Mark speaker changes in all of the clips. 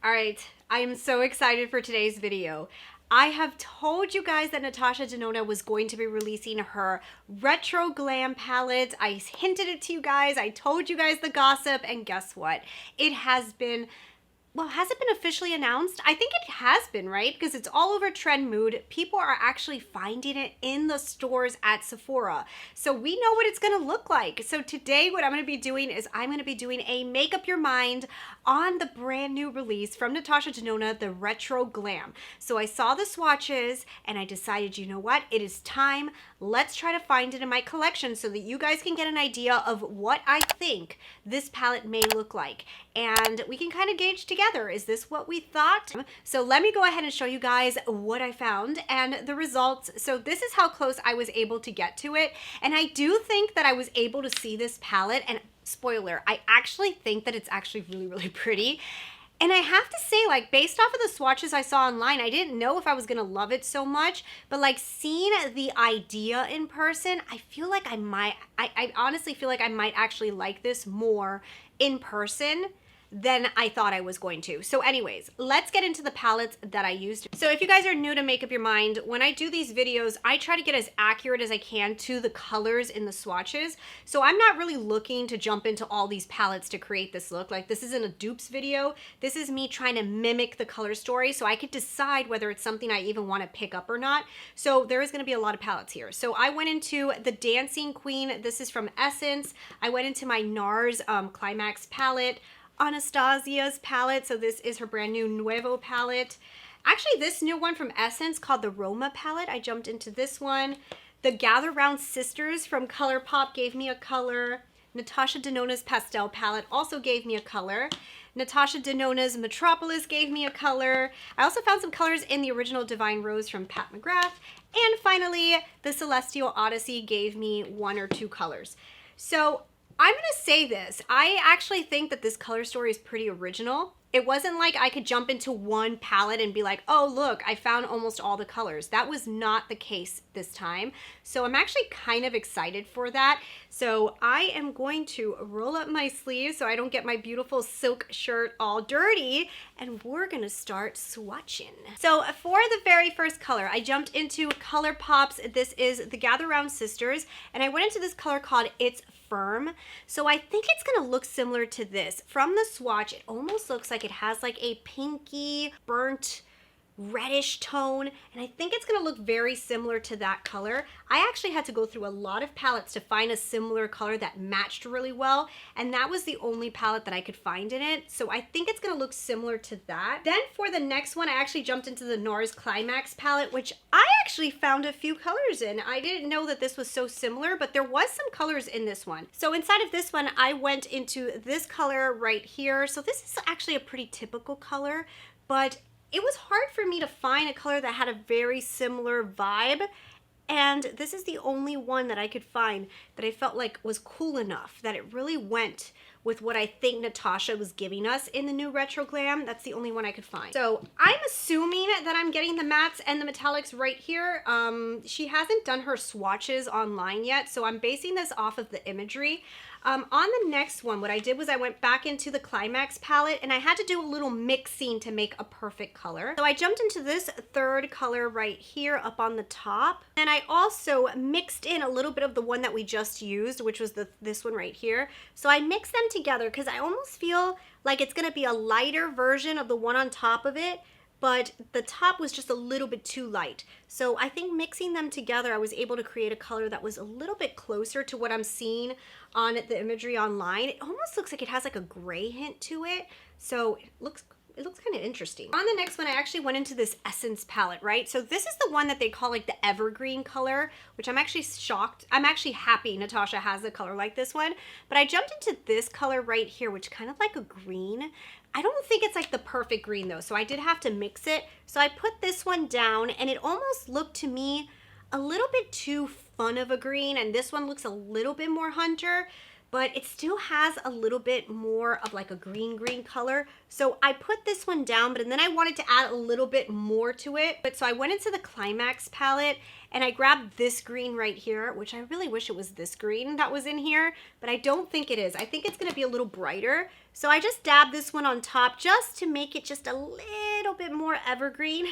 Speaker 1: All right, I am so excited for today's video. I have told you guys that Natasha Denona was going to be releasing her retro glam palette. I hinted it to you guys. I told you guys the gossip, and guess what? It has been, well, has it been officially announced? I think it has been, right? Because it's all over Trend Mood. People are actually finding it in the stores at Sephora. So we know what it's gonna look like. So today what I'm gonna be doing is I'm gonna be doing a Make Up Your Mind on the brand new release from Natasha Denona, the Retro Glam. So I saw the swatches and I decided, you know what? It is time. Let's try to find it in my collection so that you guys can get an idea of what I think this palette may look like. And we can kind of gauge together, is this what we thought? So let me go ahead and show you guys what I found and the results. So this is how close I was able to get to it. And I do think that I was able to see this palette, and spoiler, I actually think that it's actually really, really pretty. And I have to say, like, based off of the swatches I saw online, I didn't know if I was gonna love it so much, but like seeing the idea in person, I feel like I honestly feel like I might actually like this more in person than I thought I was going to. So anyways, let's get into the palettes that I used. So if you guys are new to Make Up Your Mind, when I do these videos, I try to get as accurate as I can to the colors in the swatches. So I'm not really looking to jump into all these palettes to create this look. Like, this isn't a dupes video. This is me trying to mimic the color story so I could decide whether it's something I even want to pick up or not. So there is going to be a lot of palettes here. So I went into the Dancing Queen. This is from Essence. I went into my NARS Climax palette, Anastasia's palette. So this is her brand new Nuevo palette. Actually, this new one from Essence called the Roma palette, I jumped into this one. The Gather Round Sisters from Colourpop gave me a color. Natasha Denona's Pastel palette also gave me a color. Natasha Denona's Metropolis gave me a color. I also found some colors in the original Divine Rose from Pat McGrath. And finally, the Celestial Odyssey gave me 1 or 2 colors. So I'm gonna say this, I actually think that this color story is pretty original. It wasn't like I could jump into one palette and be like, oh look, I found almost all the colors. That was not the case this time. So I'm actually kind of excited for that. So I am going to roll up my sleeves so I don't get my beautiful silk shirt all dirty, and we're gonna start swatching. So for the very first color, I jumped into Colourpop's, this is the Gather Round Sisters, and I went into this color called It's Firm. So I think it's gonna look similar to this. From the swatch, it almost looks like it has like a pinky, burnt, reddish tone, and I think it's gonna look very similar to that color. I actually had to go through a lot of palettes to find a similar color that matched really well, and that was the only palette that I could find in it. So I think it's gonna look similar to that. Then for the next one, I actually jumped into the NARS Climax palette, which I actually found a few colors in. I didn't know that this was so similar, but there was some colors in this one. So inside of this one, I went into this color right here. So this is actually a pretty typical color, but it was hard for me to find a color that had a very similar vibe, and this is the only one that I could find that I felt like was cool enough that it really went with what I think Natasha was giving us in the new Retro Glam. That's the only one I could find. So I'm assuming that I'm getting the mattes and the metallics right here. She hasn't done her swatches online yet, so I'm basing this off of the imagery. On the next one, what I did was I went back into the Climax palette, and I had to do a little mixing to make a perfect color. So I jumped into this third color right here up on the top, and I also mixed in a little bit of the one that we just used, which was this one right here. So I mixed them together because I almost feel like it's gonna be a lighter version of the one on top of it, but the top was just a little bit too light. So I think mixing them together, I was able to create a color that was a little bit closer to what I'm seeing on the imagery online. It almost looks like it has like a gray hint to it. So it looks kind of interesting. On the next one, I actually went into this Essence palette, right? So this is the one that they call like the evergreen color, which I'm actually shocked. I'm actually happy Natasha has a color like this one, but I jumped into this color right here, which kind of like a green. I don't think it's like the perfect green though, so I did have to mix it. So I put this one down, and it almost looked to me a little bit too fun of a green, and this one looks a little bit more hunter. but it still has a little bit more of like a green color. So I put this one down, but then I wanted to add a little bit more to it. But so I went into the Climax palette and I grabbed this green right here, which I really wish it was this green that was in here, but I don't think it is. I think it's gonna be a little brighter. So I just dabbed this one on top just to make it just a little bit more evergreen,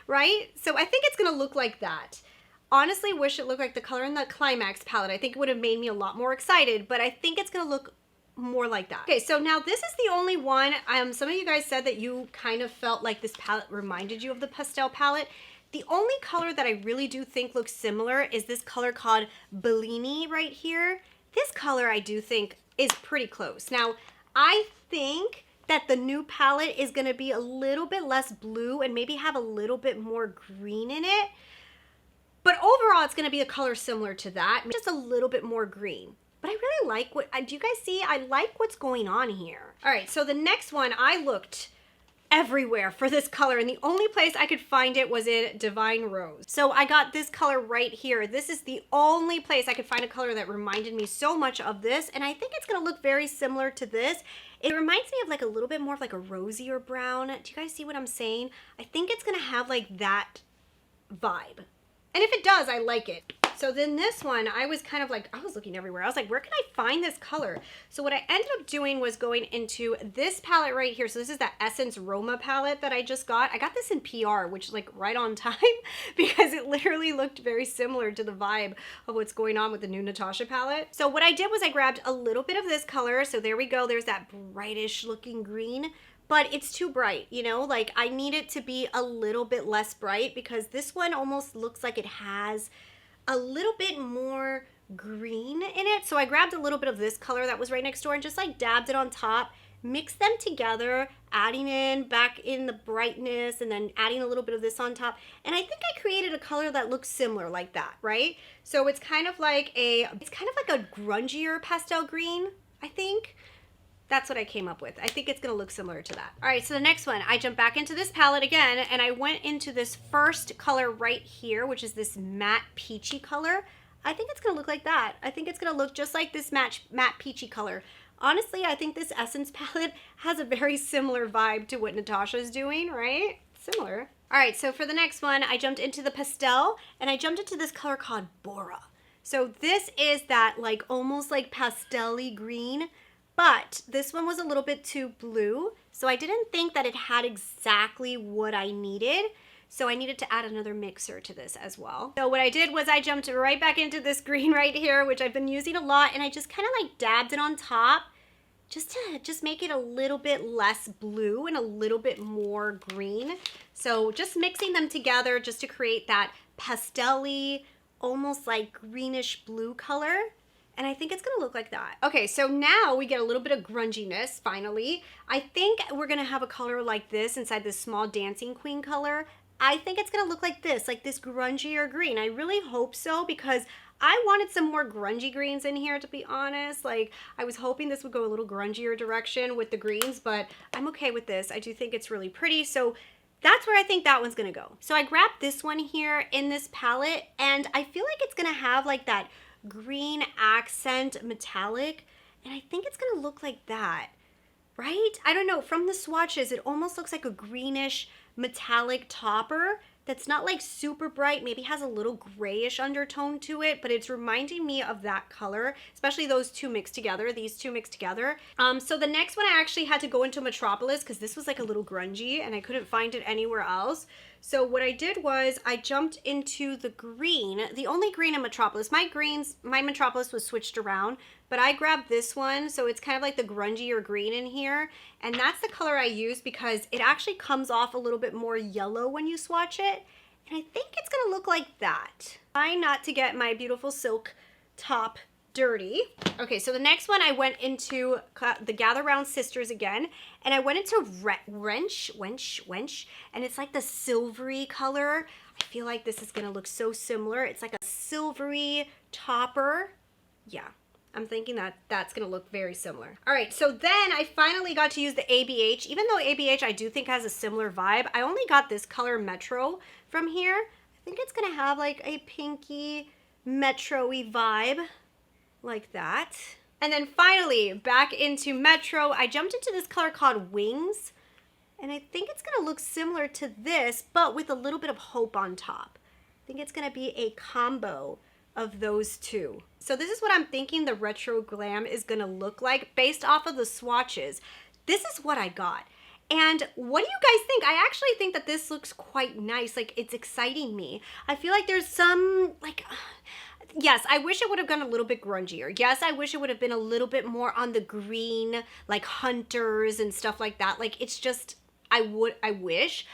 Speaker 1: right? So I think it's gonna look like that. Honestly, wish it looked like the color in the Climax palette. I think it would have made me a lot more excited, but I think it's gonna look more like that. Okay, so now this is the only one. Some of you guys said that you kind of felt like this palette reminded you of the pastel palette. The only color that I really do think looks similar is this color called Bellini right here. This color I do think is pretty close. Now, I think that the new palette is gonna be a little bit less blue and maybe have a little bit more green in it. But overall, it's gonna be a color similar to that, just a little bit more green. But I really like what, do you guys see? I like what's going on here. All right, so the next one, I looked everywhere for this color, and the only place I could find it was in Divine Rose. So I got this color right here. This is the only place I could find a color that reminded me so much of this, and I think it's gonna look very similar to this. It reminds me of like a little bit more of like a rosier brown. Do you guys see what I'm saying? I think it's gonna have like that vibe. And if it does, I like it. So then this one, I was kind of like, I was looking everywhere. I was like, where can I find this color? So what I ended up doing was going into this palette right here. So this is that Essence Roma palette that I just got. I got this in PR, which is like right on time because it literally looked very similar to the vibe of what's going on with the new Natasha palette. So what I did was I grabbed a little bit of this color. So there we go. There's that brightish looking green. But it's too bright, you know, like I need it to be a little bit less bright because this one almost looks like it has a little bit more green in it. So I grabbed a little bit of this color that was right next door and just like dabbed it on top, mixed them together, adding in back in the brightness and then adding a little bit of this on top. And I think I created a color that looks similar like that, right? So it's kind of like a grungier pastel green, I think. That's what I came up with. I think it's gonna look similar to that. All right, so the next one, I jumped back into this palette again and I went into this first color right here, which is this matte peachy color. I think it's gonna look like that. I think it's gonna look just like this matte peachy color. Honestly, I think this Essence palette has a very similar vibe to what Natasha's doing, right? Similar. All right, so for the next one, I jumped into the pastel and I jumped into this color called Bora. So this is that like almost like pastel-y green, but this one was a little bit too blue, so I didn't think that it had exactly what I needed. So I needed to add another mixer to this as well. So what I did was I jumped right back into this green right here, which I've been using a lot, and I just kind of like dabbed it on top just to make it a little bit less blue and a little bit more green. So just mixing them together just to create that pastel-y, almost like greenish blue color. And I think it's gonna look like that. Okay, so now we get a little bit of grunginess, finally. I think we're gonna have a color like this inside this small Dancing Queen color. I think it's gonna look like this grungier green. I really hope so because I wanted some more grungy greens in here, to be honest. Like, I was hoping this would go a little grungier direction with the greens, but I'm okay with this. I do think it's really pretty, so that's where I think that one's gonna go. So I grabbed this one here in this palette, and I feel like it's gonna have like that green accent metallic, and I think it's gonna look like that, right? I don't know, from the swatches it almost looks like a greenish metallic topper that's not like super bright, maybe has a little grayish undertone to it, but it's reminding me of that color, especially those two mixed together, these two mixed together. So the next one I actually had to go into Metropolis because this was like a little grungy and I couldn't find it anywhere else. So what I did was I jumped into the green, the only green in Metropolis. My Metropolis was switched around, but I grabbed this one. So it's kind of like the grungier green in here. And that's the color I used because it actually comes off a little bit more yellow when you swatch it. And I think it's gonna look like that. Try not to get my beautiful silk top dirty. Okay, so the next one I went into the Gather Round Sisters again, and I went into Wench, and it's like the silvery color. I feel like this is gonna look so similar. It's like a silvery topper. Yeah, I'm thinking that that's gonna look very similar. All right, so then I finally got to use the ABH. Even though ABH I do think has a similar vibe, I only got this color Metro from here. I think it's gonna have like a pinky Metro-y vibe, like that. And then finally, back into Metro, I jumped into this color called Wings. And I think it's gonna look similar to this, but with a little bit of hope on top. I think it's gonna be a combo of those two. So this is what I'm thinking the Retro Glam is gonna look like based off of the swatches. This is what I got. And what do you guys think? I actually think that this looks quite nice. Like, it's exciting me. I feel like there's some, like, yes, I wish it would have gone a little bit grungier. Yes, I wish it would have been a little bit more on the green, like hunters and stuff like that. Like, it's just, I wish.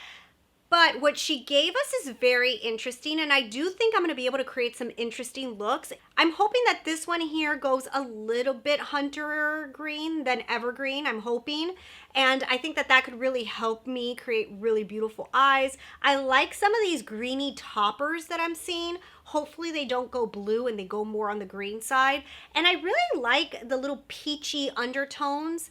Speaker 1: But what she gave us is very interesting, and I do think I'm going to be able to create some interesting looks. I'm hoping that this one here goes a little bit hunter green than evergreen, I'm hoping. And I think that that could really help me create really beautiful eyes. I like some of these greeny toppers that I'm seeing. Hopefully they don't go blue and they go more on the green side. And I really like the little peachy undertones.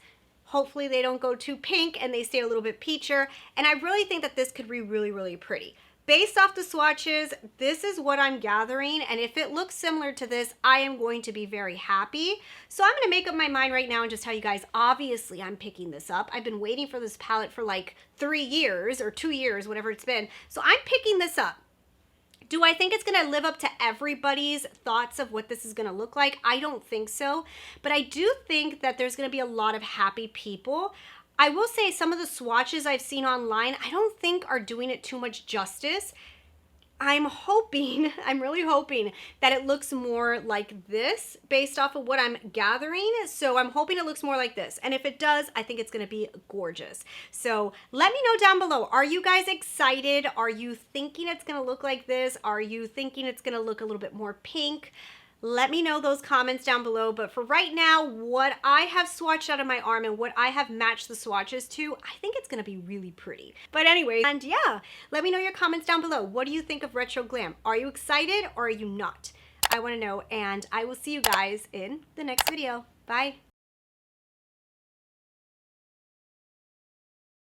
Speaker 1: Hopefully they don't go too pink and they stay a little bit peacher. And I really think that this could be really, really pretty. Based off the swatches, this is what I'm gathering. And if it looks similar to this, I am going to be very happy. So I'm gonna make up my mind right now and just tell you guys, obviously I'm picking this up. I've been waiting for this palette for like 3 years or 2 years, whatever it's been. So I'm picking this up. Do I think it's gonna live up to everybody's thoughts of what this is gonna look like? I don't think so, but I do think that there's gonna be a lot of happy people. I will say some of the swatches I've seen online, I don't think are doing it too much justice. I'm hoping, I'm really hoping that it looks more like this based off of what I'm gathering. So I'm hoping it looks more like this. And if it does, I think it's gonna be gorgeous. So let me know down below. Are you guys excited? Are you thinking it's gonna look like this? Are you thinking it's gonna look a little bit more pink? Let me know those comments down below. But for right now, what I have swatched out of my arm and what I have matched the swatches to, I think it's gonna be really pretty. But anyway, and yeah, let me know your comments down below. What do you think of Retro Glam? Are you excited or are you not? I wanna know, and I will see you guys in the next video. Bye.